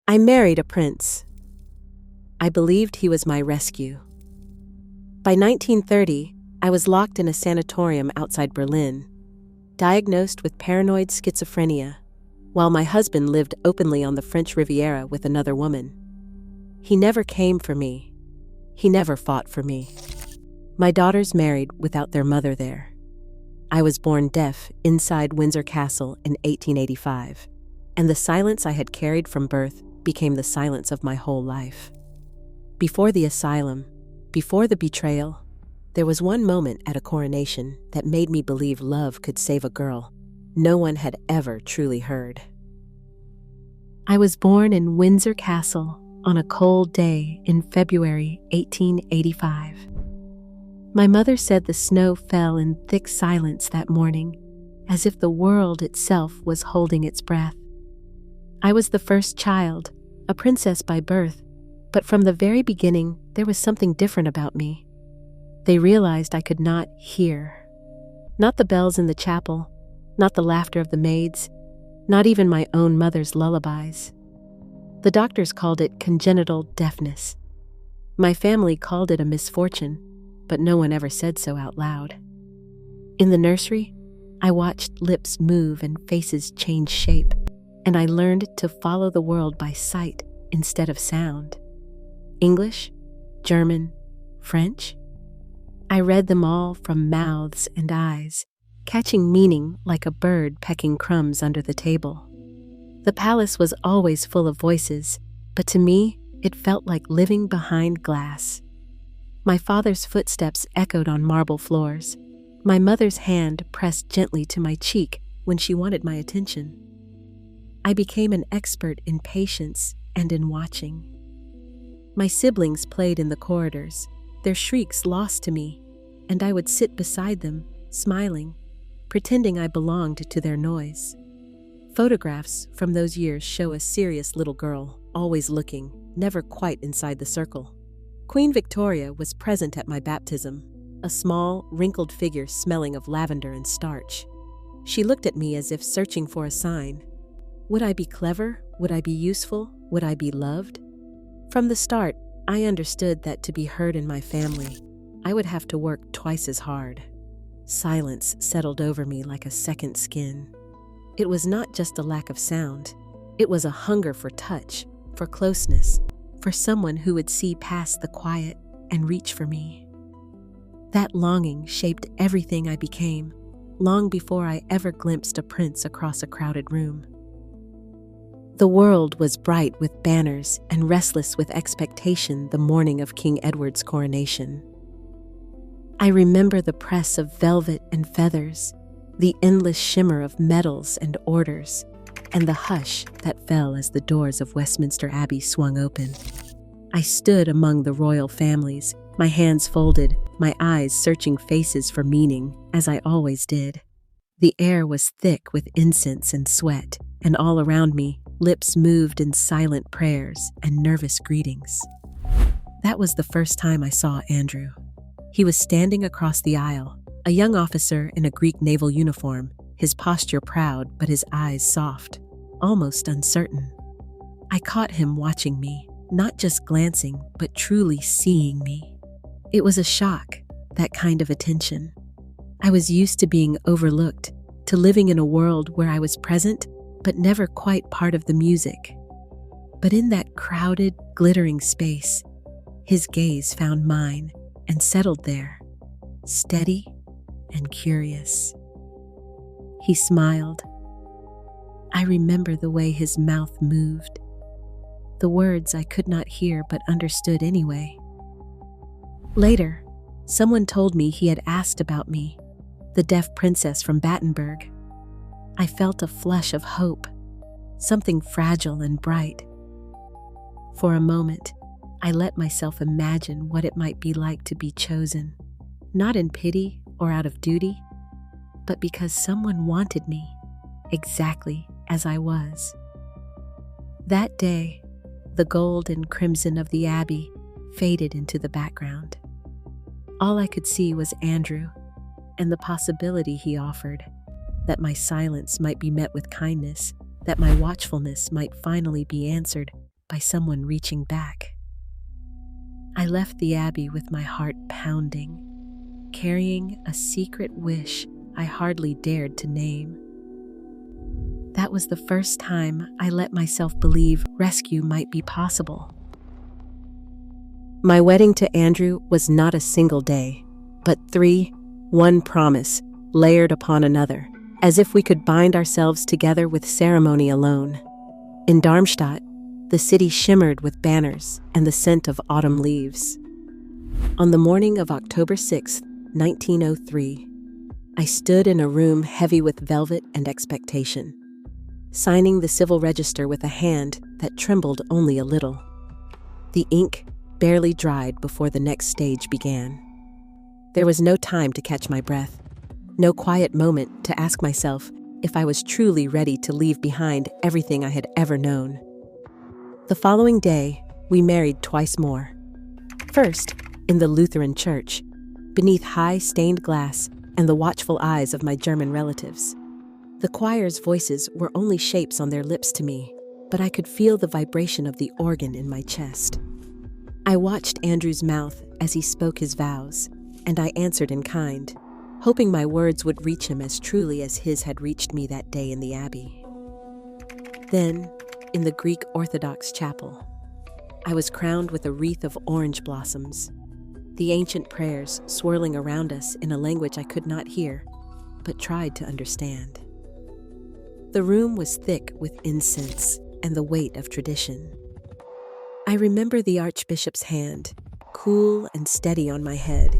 I married a prince. I believed he was my rescue. By 1930, I was locked in a sanatorium outside Berlin, diagnosed with paranoid schizophrenia, while my husband lived openly on the French Riviera with another woman. He never came for me. He never fought for me. My daughters married without their mother there. I was born deaf inside Windsor Castle in 1885, and the silence I had carried from birth became the silence of my whole life. Before the asylum, before the betrayal, there was one moment at a coronation that made me believe love could save a girl no one had ever truly heard. I was born in Windsor Castle on a cold day in February 1885. My mother said the snow fell in thick silence that morning, as if the world itself was holding its breath. I was the first child, a princess by birth, but from the very beginning there was something different about me. They realized I could not hear. Not the bells in the chapel, not the laughter of the maids, not even my own mother's lullabies. The doctors called it congenital deafness. My family called it a misfortune, but no one ever said so out loud. In the nursery, I watched lips move and faces change shape, and I learned to follow the world by sight instead of sound. English, German, French. I read them all from mouths and eyes, catching meaning like a bird pecking crumbs under the table. The palace was always full of voices, but to me, it felt like living behind glass. My father's footsteps echoed on marble floors. My mother's hand pressed gently to my cheek when she wanted my attention. I became an expert in patience and in watching. My siblings played in the corridors, their shrieks lost to me, and I would sit beside them, smiling, pretending I belonged to their noise. Photographs from those years show a serious little girl, always looking, never quite inside the circle. Queen Victoria was present at my baptism, a small, wrinkled figure smelling of lavender and starch. She looked at me as if searching for a sign. Would I be clever? Would I be useful? Would I be loved? From the start, I understood that to be heard in my family, I would have to work twice as hard. Silence settled over me like a second skin. It was not just a lack of sound. It was a hunger for touch, for closeness, for someone who would see past the quiet and reach for me. That longing shaped everything I became, long before I ever glimpsed a prince across a crowded room. The world was bright with banners and restless with expectation the morning of King Edward's coronation. I remember the press of velvet and feathers, the endless shimmer of medals and orders, and the hush that fell as the doors of Westminster Abbey swung open. I stood among the royal families, my hands folded, my eyes searching faces for meaning, as I always did. The air was thick with incense and sweat, and all around me, lips moved in silent prayers and nervous greetings. That was the first time I saw Andrew. He was standing across the aisle, a young officer in a Greek naval uniform, his posture proud but his eyes soft, almost uncertain. I caught him watching me, not just glancing, but truly seeing me. It was a shock, that kind of attention. I was used to being overlooked, to living in a world where I was present, but never quite part of the music. But in that crowded, glittering space, his gaze found mine and settled there, steady and curious. He smiled. I remember the way his mouth moved, the words I could not hear but understood anyway. Later, someone told me he had asked about me, the deaf princess from Battenberg. I felt a flush of hope, something fragile and bright. For a moment, I let myself imagine what it might be like to be chosen, not in pity or out of duty, but because someone wanted me, exactly as I was. That day, the gold and crimson of the abbey faded into the background. All I could see was Andrew and the possibility he offered, that my silence might be met with kindness, that my watchfulness might finally be answered by someone reaching back. I left the abbey with my heart pounding, carrying a secret wish I hardly dared to name. That was the first time I let myself believe rescue might be possible. My wedding to Andrew was not a single day, but three, one promise, layered upon another, as if we could bind ourselves together with ceremony alone. In Darmstadt, the city shimmered with banners and the scent of autumn leaves. On the morning of October 6, 1903, I stood in a room heavy with velvet and expectation, signing the civil register with a hand that trembled only a little. The ink barely dried before the next stage began. There was no time to catch my breath, no quiet moment to ask myself if I was truly ready to leave behind everything I had ever known. The following day, we married twice more. First, in the Lutheran church, beneath high stained glass and the watchful eyes of my German relatives. The choir's voices were only shapes on their lips to me, but I could feel the vibration of the organ in my chest. I watched Andrew's mouth as he spoke his vows, and I answered in kind, hoping my words would reach him as truly as his had reached me that day in the abbey. Then, in the Greek Orthodox chapel, I was crowned with a wreath of orange blossoms, the ancient prayers swirling around us in a language I could not hear, but tried to understand. The room was thick with incense and the weight of tradition. I remember the Archbishop's hand, cool and steady on my head,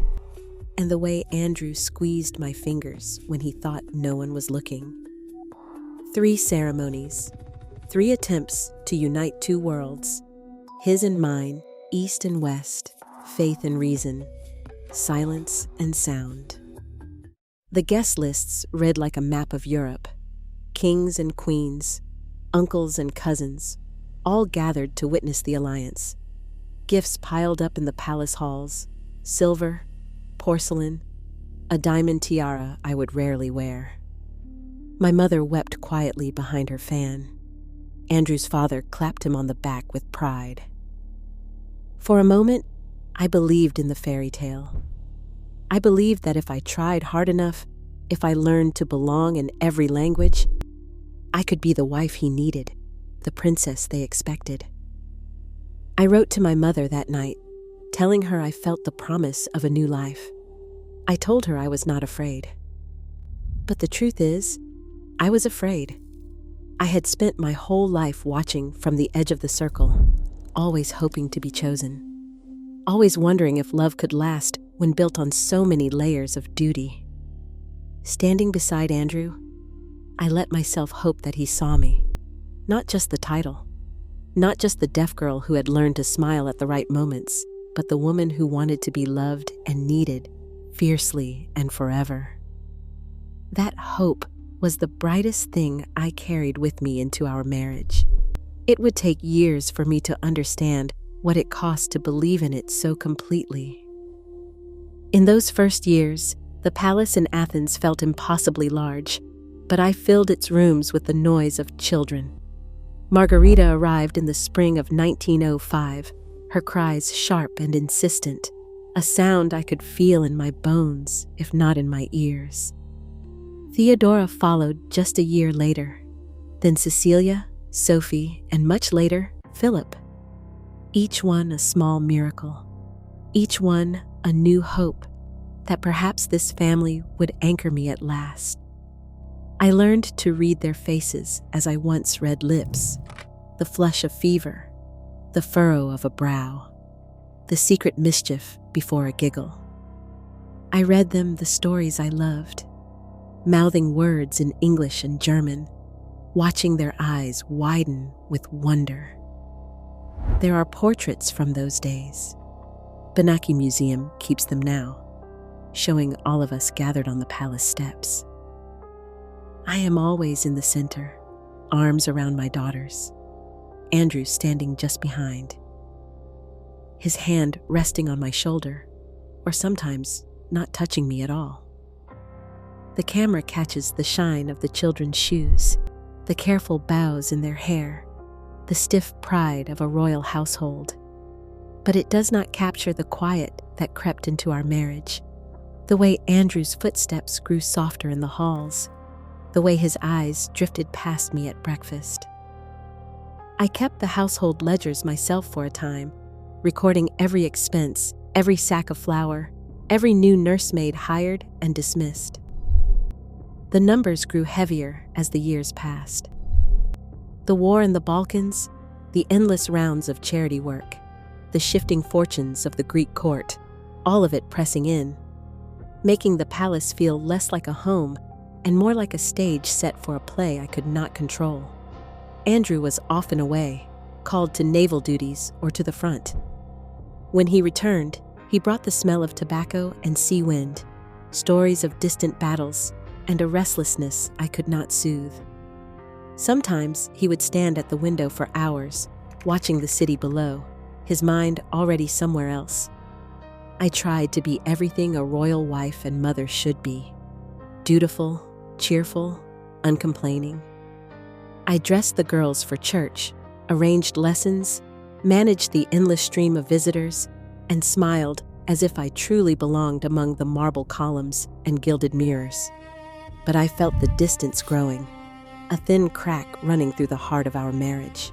and the way Andrew squeezed my fingers when he thought no one was looking. 3 ceremonies, 3 attempts to unite 2 worlds, his and mine, east and west, faith and reason, silence and sound. The guest lists read like a map of Europe. Kings and queens, uncles and cousins, all gathered to witness the alliance. Gifts piled up in the palace halls, silver, porcelain, a diamond tiara I would rarely wear. My mother wept quietly behind her fan. Andrew's father clapped him on the back with pride. For a moment, I believed in the fairy tale. I believed that if I tried hard enough, if I learned to belong in every language, I could be the wife he needed, the princess they expected. I wrote to my mother that night, telling her I felt the promise of a new life. I told her I was not afraid. But the truth is, I was afraid. I had spent my whole life watching from the edge of the circle, always hoping to be chosen, always wondering if love could last when built on so many layers of duty. Standing beside Andrew, I let myself hope that he saw me, not just the title, not just the deaf girl who had learned to smile at the right moments, but the woman who wanted to be loved and needed fiercely and forever. That hope was the brightest thing I carried with me into our marriage. It would take years for me to understand what it cost to believe in it so completely. In those first years, the palace in Athens felt impossibly large, but I filled its rooms with the noise of children. Margarita arrived in the spring of 1905, her cries sharp and insistent, a sound I could feel in my bones, if not in my ears. Theodora followed just a year later, then Cecilia, Sophie, and much later, Philip. Each one a small miracle, each one a new hope that perhaps this family would anchor me at last. I learned to read their faces as I once read lips, the flush of fever, the furrow of a brow, the secret mischief before a giggle. I read them the stories I loved, mouthing words in English and German, watching their eyes widen with wonder. There are portraits from those days. Benaki Museum keeps them now, showing all of us gathered on the palace steps. I am always in the center, arms around my daughters, Andrew standing just behind, his hand resting on my shoulder, or sometimes not touching me at all. The camera catches the shine of the children's shoes, the careful bows in their hair, the stiff pride of a royal household. But it does not capture the quiet that crept into our marriage. The way Andrew's footsteps grew softer in the halls, the way his eyes drifted past me at breakfast. I kept the household ledgers myself for a time, recording every expense, every sack of flour, every new nursemaid hired and dismissed. The numbers grew heavier as the years passed. The war in the Balkans, the endless rounds of charity work, the shifting fortunes of the Greek court, all of it pressing in, making the palace feel less like a home and more like a stage set for a play I could not control. Andrew was often away, called to naval duties or to the front. When he returned, he brought the smell of tobacco and sea wind, stories of distant battles, and a restlessness I could not soothe. Sometimes he would stand at the window for hours, watching the city below, his mind already somewhere else. I tried to be everything a royal wife and mother should be: dutiful, cheerful, uncomplaining. I dressed the girls for church, arranged lessons, managed the endless stream of visitors, and smiled as if I truly belonged among the marble columns and gilded mirrors. But I felt the distance growing, a thin crack running through the heart of our marriage.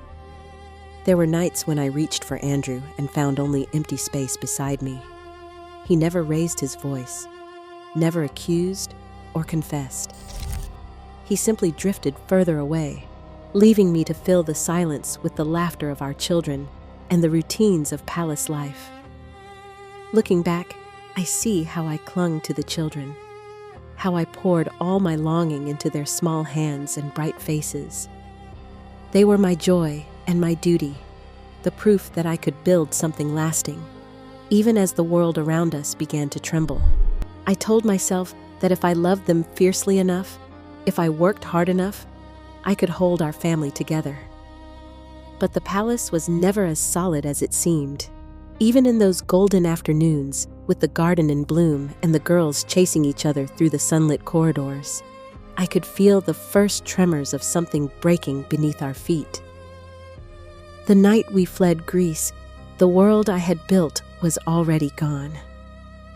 There were nights when I reached for Andrew and found only empty space beside me. He never raised his voice, never accused or confessed. He simply drifted further away, leaving me to fill the silence with the laughter of our children and the routines of palace life. Looking back, I see how I clung to the children, how I poured all my longing into their small hands and bright faces. They were my joy and my duty, the proof that I could build something lasting, even as the world around us began to tremble. I told myself that if I loved them fiercely enough, if I worked hard enough, I could hold our family together. But the palace was never as solid as it seemed. Even in those golden afternoons, with the garden in bloom and the girls chasing each other through the sunlit corridors, I could feel the first tremors of something breaking beneath our feet. The night we fled Greece, the world I had built was already gone.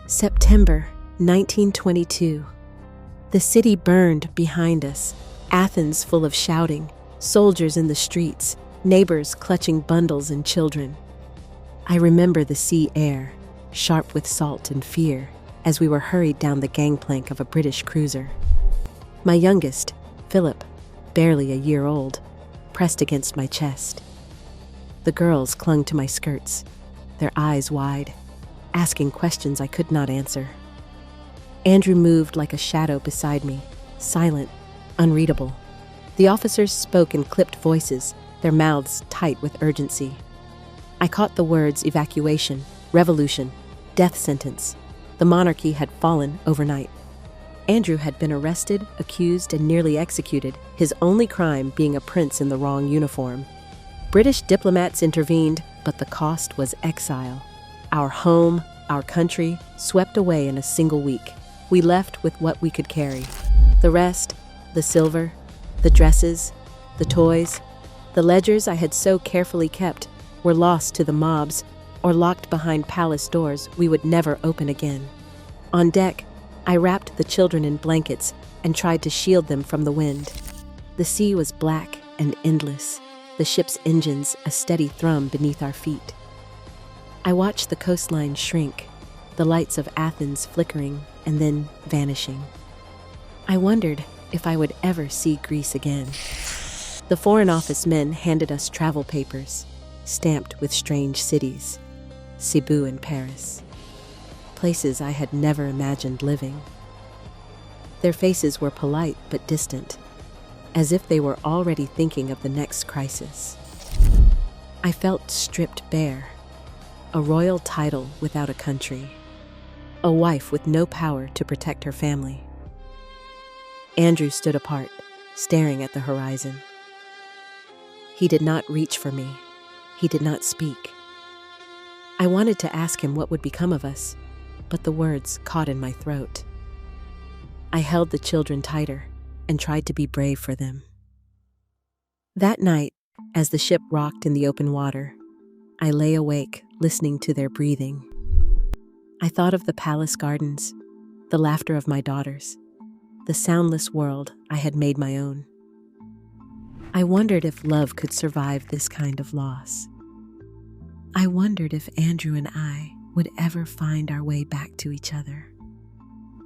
September 1922. The city burned behind us, Athens full of shouting, soldiers in the streets, neighbors clutching bundles and children. I remember the sea air, sharp with salt and fear, as we were hurried down the gangplank of a British cruiser. My youngest, Philip, barely a year old, pressed against my chest. The girls clung to my skirts, their eyes wide, asking questions I could not answer. Andrew moved like a shadow beside me, silent, unreadable. The officers spoke in clipped voices, their mouths tight with urgency. I caught the words evacuation, revolution, death sentence. The monarchy had fallen overnight. Andrew had been arrested, accused, and nearly executed, his only crime being a prince in the wrong uniform. British diplomats intervened, but the cost was exile. Our home, our country, swept away in a single week. We left with what we could carry. The rest, the silver, the dresses, the toys, the ledgers I had so carefully kept, were lost to the mobs or locked behind palace doors we would never open again. On deck, I wrapped the children in blankets and tried to shield them from the wind. The sea was black and endless, the ship's engines a steady thrum beneath our feet. I watched the coastline shrink, the lights of Athens flickering and then vanishing. I wondered if I would ever see Greece again. The Foreign Office men handed us travel papers, stamped with strange cities, Cebu and Paris, places I had never imagined living. Their faces were polite but distant, as if they were already thinking of the next crisis. I felt stripped bare, a royal title without a country, a wife with no power to protect her family. Andrew stood apart, staring at the horizon. He did not reach for me. He did not speak. I wanted to ask him what would become of us, but the words caught in my throat. I held the children tighter and tried to be brave for them. That night, As the ship rocked in the open water, I lay awake, listening to their breathing. I thought of the palace gardens, the laughter of my daughters, the soundless world I had made my own. I wondered if love could survive this kind of loss. I wondered if Andrew and I would ever find our way back to each other,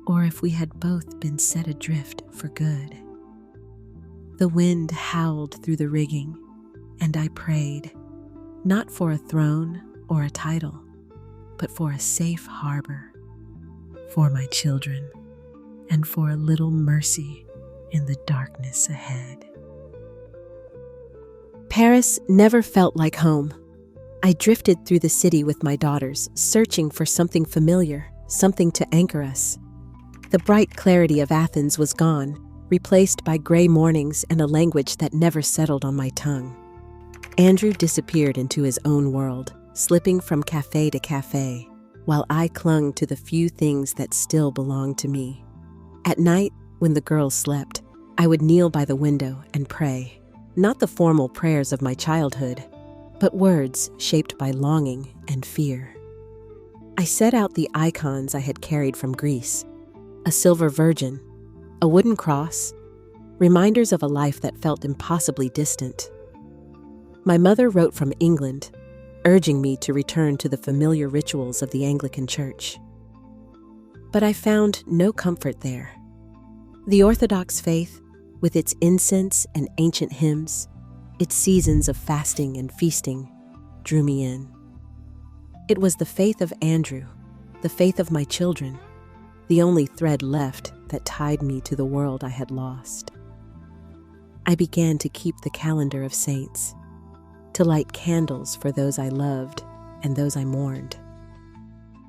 or if we had both been set adrift for good. The wind howled through the rigging, and I prayed, not for a throne or a title, but for a safe harbor, for my children, and for a little mercy in the darkness ahead. Paris never felt like home. I drifted through the city with my daughters, searching for something familiar, something to anchor us. The bright clarity of Athens was gone, replaced by gray mornings and a language that never settled on my tongue. Andrew disappeared into his own world, slipping from cafe to cafe, while I clung to the few things that still belonged to me. At night, when the girls slept, I would kneel by the window and pray, not the formal prayers of my childhood, but words shaped by longing and fear. I set out the icons I had carried from Greece, a silver virgin, a wooden cross, reminders of a life that felt impossibly distant. My mother wrote from England, urging me to return to the familiar rituals of the Anglican Church. But I found no comfort there. The Orthodox faith, with its incense and ancient hymns, its seasons of fasting and feasting, drew me in. It was the faith of Andrew, the faith of my children, the only thread left that tied me to the world I had lost. I began to keep the calendar of saints, to light candles for those I loved and those I mourned.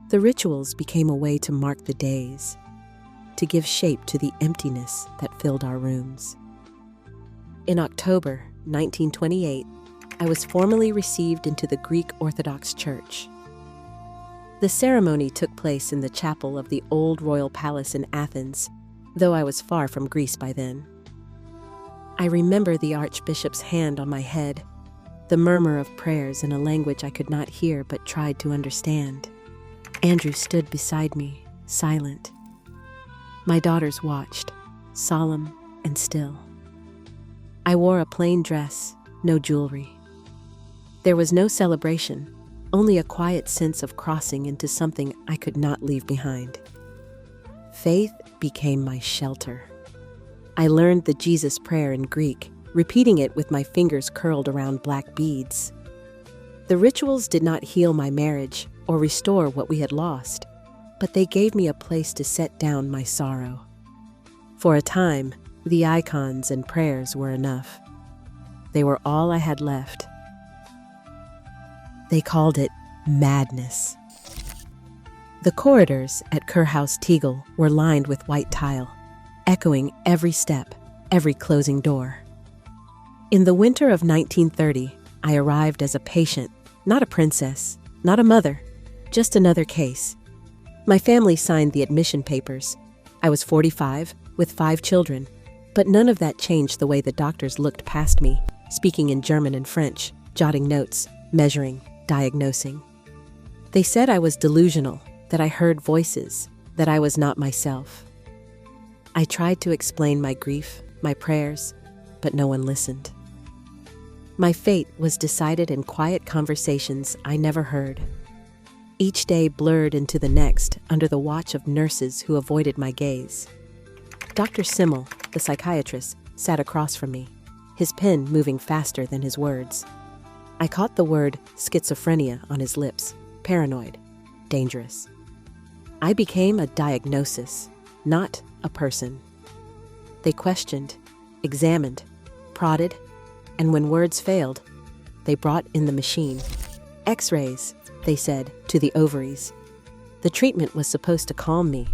The rituals became a way to mark the days, to give shape to the emptiness that filled our rooms. In October 1928, I was formally received into the Greek Orthodox Church. The ceremony took place in the chapel of the old royal palace in Athens, though I was far from Greece by then. I remember the archbishop's hand on my head, the murmur of prayers in a language I could not hear but tried to understand. Andrew stood beside me, silent. My daughters watched, solemn and still. I wore a plain dress, no jewelry. There was no celebration, only a quiet sense of crossing into something I could not leave behind. Faith became my shelter. I learned the Jesus prayer in Greek, repeating it with my fingers curled around black beads. The rituals did not heal my marriage or restore what we had lost, but they gave me a place to set down my sorrow. For a time, the icons and prayers were enough. They were all I had left. They called it madness. The corridors at Kurhaus Tegel were lined with white tile, echoing every step, every closing door. In the winter of 1930, I arrived as a patient, not a princess, not a mother, just another case. My family signed the admission papers. I was 45, with 5 children, but none of that changed the way the doctors looked past me, speaking in German and French, jotting notes, measuring, diagnosing. They said I was delusional, that I heard voices, that I was not myself. I tried to explain my grief, my prayers, but no one listened. My fate was decided in quiet conversations I never heard. Each day blurred into the next under the watch of nurses who avoided my gaze. Dr. Simmel, the psychiatrist, sat across from me, his pen moving faster than his words. I caught the word schizophrenia on his lips, paranoid, dangerous. I became a diagnosis, not a person. They questioned, examined, prodded, and when words failed, they brought in the machine. X-rays, they said, to the ovaries. The treatment was supposed to calm me.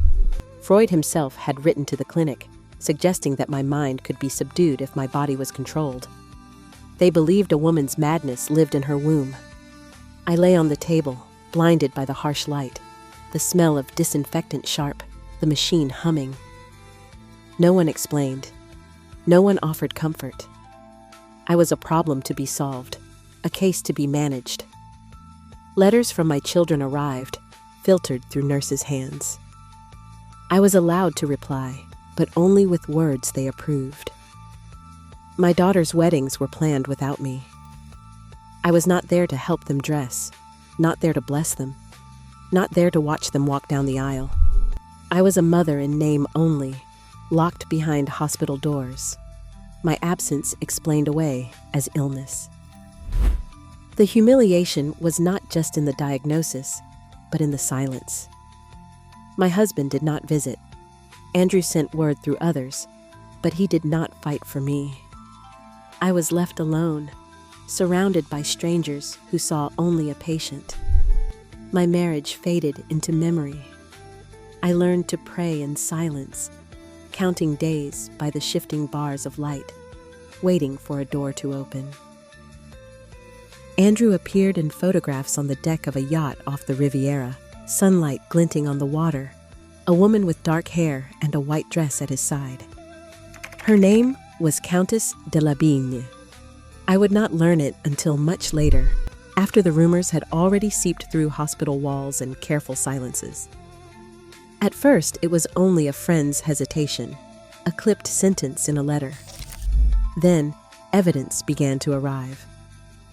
Freud himself had written to the clinic, suggesting that my mind could be subdued if my body was controlled. They believed a woman's madness lived in her womb. I lay on the table, blinded by the harsh light, the smell of disinfectant sharp, the machine humming. No one explained. No one offered comfort. I was a problem to be solved, a case to be managed. Letters from my children arrived, filtered through nurses' hands. I was allowed to reply, but only with words they approved. My daughters' weddings were planned without me. I was not there to help them dress, not there to bless them, not there to watch them walk down the aisle. I was a mother in name only, locked behind hospital doors. My absence explained away as illness. The humiliation was not just in the diagnosis, but in the silence. My husband did not visit. Andrew sent word through others, but he did not fight for me. I was left alone, surrounded by strangers who saw only a patient. My marriage faded into memory. I learned to pray in silence, counting days by the shifting bars of light, waiting for a door to open. Andrew appeared in photographs on the deck of a yacht off the Riviera, sunlight glinting on the water, a woman with dark hair and a white dress at his side. Her name was Countess de la Bigne. I would not learn it until much later, after the rumors had already seeped through hospital walls and careful silences. At first, it was only a friend's hesitation, a clipped sentence in a letter. Then, evidence began to arrive.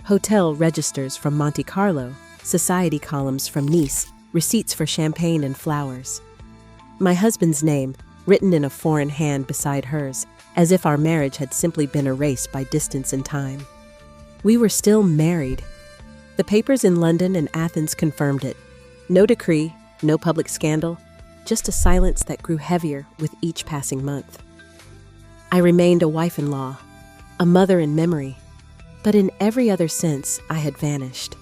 Hotel registers from Monte Carlo, society columns from Nice, receipts for champagne and flowers. My husband's name, written in a foreign hand beside hers, as if our marriage had simply been erased by distance and time. We were still married. The papers in London and Athens confirmed it. No decree, no public scandal, just a silence that grew heavier with each passing month. I remained a wife-in-law, a mother in memory, but in every other sense I had vanished.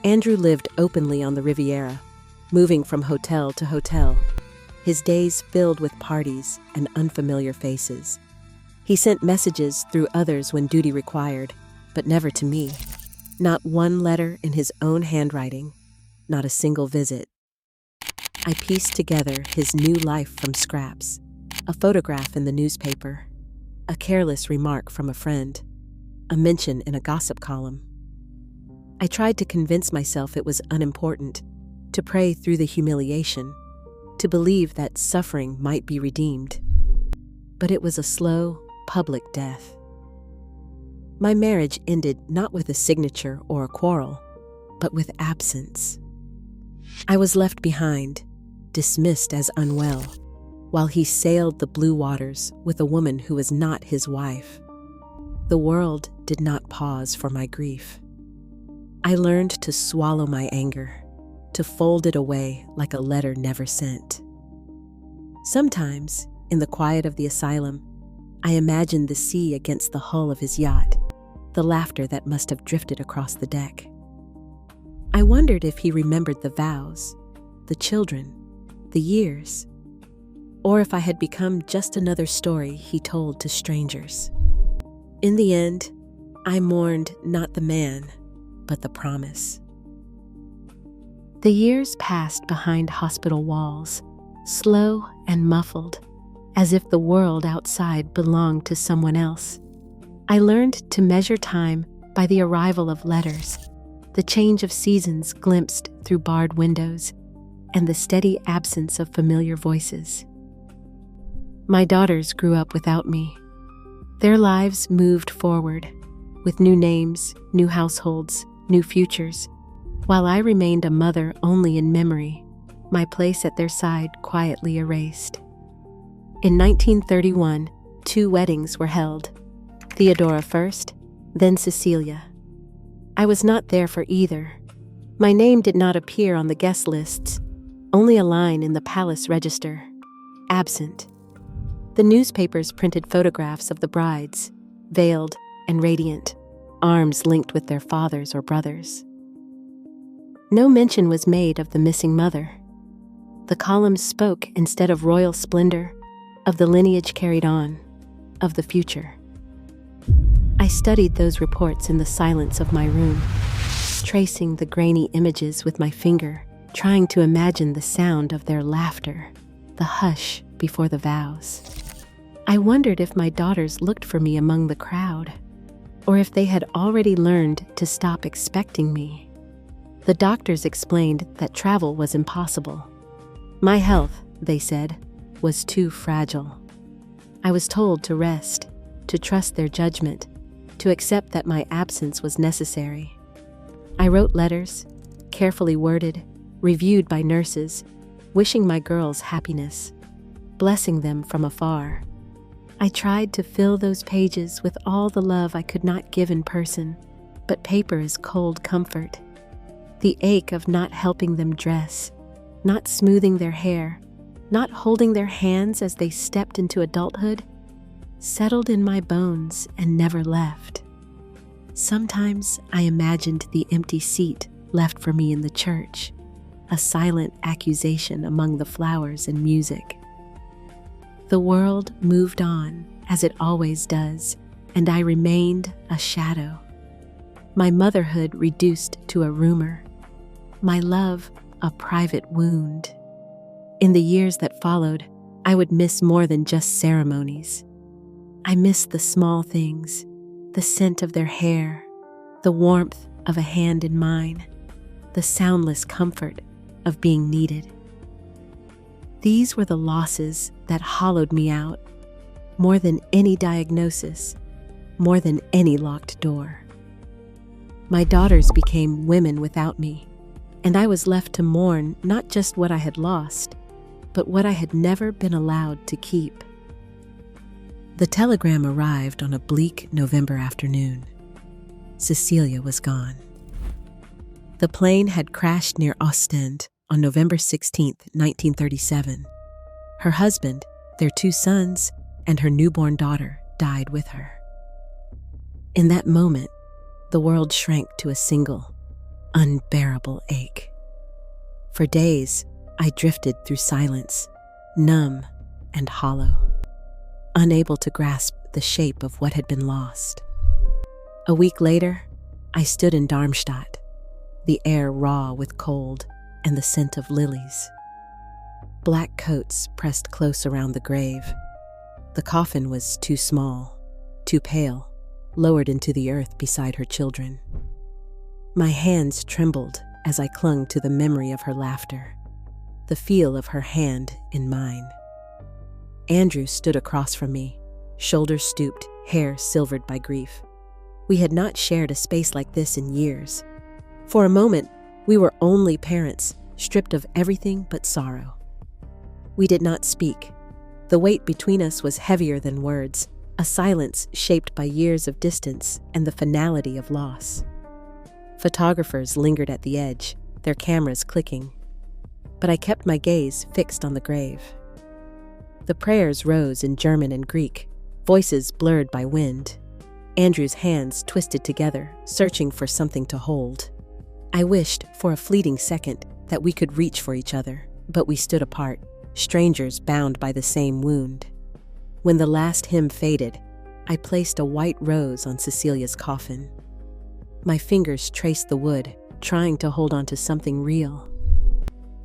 Andrew lived openly on the Riviera, moving from hotel to hotel, his days filled with parties and unfamiliar faces. He sent messages through others when duty required, but never to me. Not one letter in his own handwriting, not a single visit. I pieced together his new life from scraps, a photograph in the newspaper, a careless remark from a friend, a mention in a gossip column. I tried to convince myself it was unimportant, to pray through the humiliation, to believe that suffering might be redeemed. But it was a slow, public death. My marriage ended not with a signature or a quarrel, but with absence. I was left behind, dismissed as unwell, while he sailed the blue waters with a woman who was not his wife. The world did not pause for my grief. I learned to swallow my anger, to fold it away like a letter never sent. Sometimes, in the quiet of the asylum, I imagined the sea against the hull of his yacht, the laughter that must have drifted across the deck. I wondered if he remembered the vows, the children, the years, or if I had become just another story he told to strangers. In the end, I mourned not the man, but the promise. The years passed behind hospital walls, slow and muffled, as if the world outside belonged to someone else. I learned to measure time by the arrival of letters, the change of seasons glimpsed through barred windows, and the steady absence of familiar voices. My daughters grew up without me. Their lives moved forward, with new names, new households, new futures, while I remained a mother only in memory, my place at their side quietly erased. In 1931, 2 weddings were held, Theodora first, then Cecilia. I was not there for either. My name did not appear on the guest lists, only a line in the palace register, absent. The newspapers printed photographs of the brides, veiled and radiant, arms linked with their fathers or brothers. No mention was made of the missing mother. The columns spoke, instead of royal splendor, of the lineage carried on, of the future. I studied those reports in the silence of my room, tracing the grainy images with my finger, trying to imagine the sound of their laughter, the hush before the vows. I wondered if my daughters looked for me among the crowd. or if they had already learned to stop expecting me. The doctors explained that travel was impossible. My health, they said, was too fragile. I was told to rest, to trust their judgment, to accept that my absence was necessary. I wrote letters, carefully worded, reviewed by nurses, wishing my girls happiness, blessing them from afar. I tried to fill those pages with all the love I could not give in person, but paper is cold comfort. The ache of not helping them dress, not smoothing their hair, not holding their hands as they stepped into adulthood, settled in my bones and never left. Sometimes I imagined the empty seat left for me in the church, a silent accusation among the flowers and music. The world moved on, as it always does, and I remained a shadow. My motherhood reduced to a rumor, my love a private wound. In the years that followed, I would miss more than just ceremonies. I missed the small things, the scent of their hair, the warmth of a hand in mine, the soundless comfort of being needed. These were the losses that hollowed me out, more than any diagnosis, more than any locked door. My daughters became women without me, and I was left to mourn not just what I had lost, but what I had never been allowed to keep. The telegram arrived on a bleak November afternoon. Cecilia was gone. The plane had crashed near Ostend on November 16, 1937. Her husband, their 2 sons, and her newborn daughter died with her. In that moment, the world shrank to a single, unbearable ache. For days, I drifted through silence, numb and hollow, unable to grasp the shape of what had been lost. A week later, I stood in Darmstadt, the air raw with cold and the scent of lilies. Black coats pressed close around the grave. The coffin was too small, too pale, lowered into the earth beside her children. My hands trembled as I clung to the memory of her laughter, the feel of her hand in mine. Andrew stood across from me, shoulders stooped, hair silvered by grief. We had not shared a space like this in years. For a moment, we were only parents, stripped of everything but sorrow. We did not speak. The weight between us was heavier than words, a silence shaped by years of distance and the finality of loss. Photographers lingered at the edge, their cameras clicking. But I kept my gaze fixed on the grave. The prayers rose in German and Greek, voices blurred by wind. Andrew's hands twisted together, searching for something to hold. I wished, for a fleeting second, that we could reach for each other, but we stood apart, strangers bound by the same wound. When the last hymn faded, I placed a white rose on Cecilia's coffin. My fingers traced the wood, trying to hold on to something real.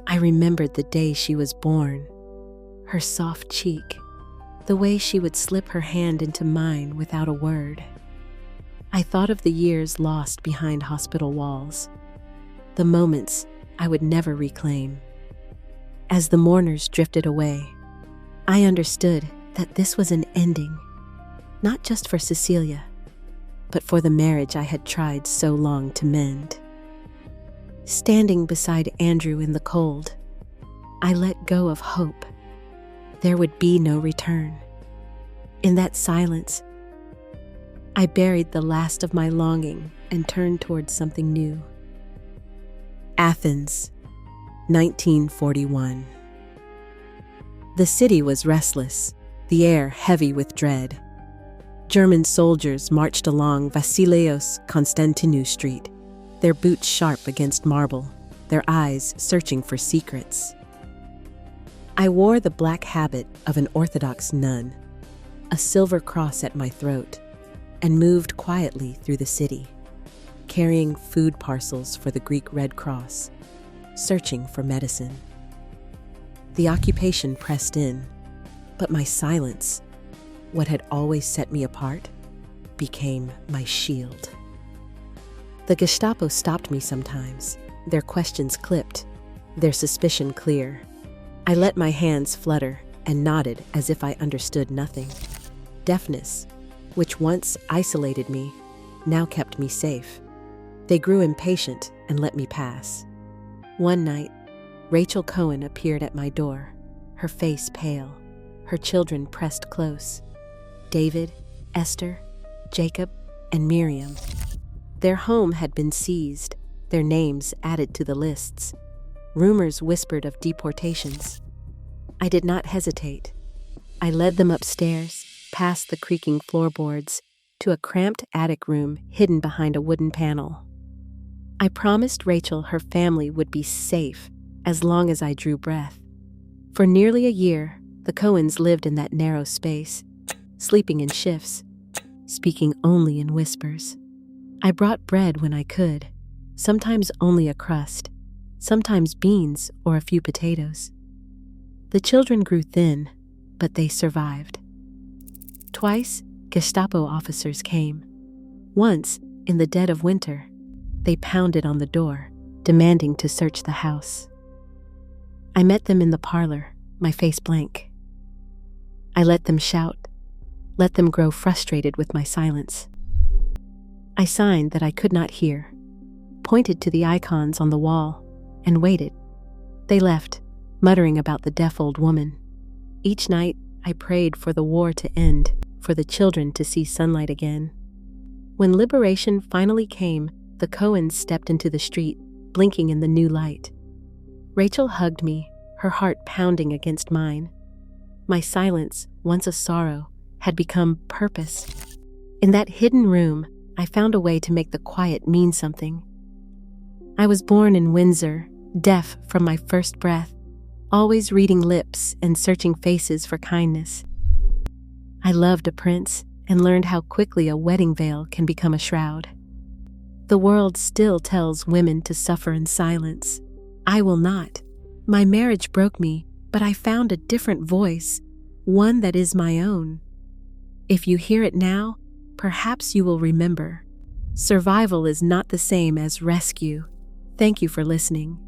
I remembered the day she was born, her soft cheek, the way she would slip her hand into mine without a word. I thought of the years lost behind hospital walls, the moments I would never reclaim. As the mourners drifted away, I understood that this was an ending, not just for Cecilia, but for the marriage I had tried so long to mend. Standing beside Andrew in the cold, I let go of hope. There would be no return. In that silence, I buried the last of my longing and turned towards something new. Athens, 1941. The city was restless, the air heavy with dread. German soldiers marched along Vasileios Konstantinou Street, their boots sharp against marble, their eyes searching for secrets. I wore the black habit of an Orthodox nun, a silver cross at my throat, and moved quietly through the city, carrying food parcels for the Greek Red Cross, searching for medicine. The occupation pressed in, but my silence, what had always set me apart, became my shield. The Gestapo stopped me sometimes, their questions clipped, their suspicion clear. I let my hands flutter and nodded as if I understood nothing. Deafness, which once isolated me, now kept me safe. They grew impatient and let me pass. One night, Rachel Cohen appeared at my door, her face pale, her children pressed close. David, Esther, Jacob, and Miriam. Their home had been seized, their names added to the lists. Rumors whispered of deportations. I did not hesitate. I led them upstairs, past the creaking floorboards, to a cramped attic room hidden behind a wooden panel. I promised Rachel her family would be safe as long as I drew breath. For nearly a year, the Cohens lived in that narrow space, sleeping in shifts, speaking only in whispers. I brought bread when I could, sometimes only a crust, sometimes beans or a few potatoes. The children grew thin, but they survived. Twice, Gestapo officers came. Once, in the dead of winter, they pounded on the door, demanding to search the house. I met them in the parlor, my face blank. I let them shout, let them grow frustrated with my silence. I signed that I could not hear, pointed to the icons on the wall, and waited. They left, muttering about the deaf old woman. Each night, I prayed for the war to end, for the children to see sunlight again. When liberation finally came, the Cohens stepped into the street, blinking in the new light. Rachel hugged me, her heart pounding against mine. My silence, once a sorrow, had become purpose. In that hidden room, I found a way to make the quiet mean something. I was born in Windsor, deaf from my first breath, always reading lips and searching faces for kindness. I loved a prince and learned how quickly a wedding veil can become a shroud. The world still tells women to suffer in silence. I will not. My marriage broke me, but I found a different voice, one that is my own. If you hear it now, perhaps you will remember. Survival is not the same as rescue. Thank you for listening.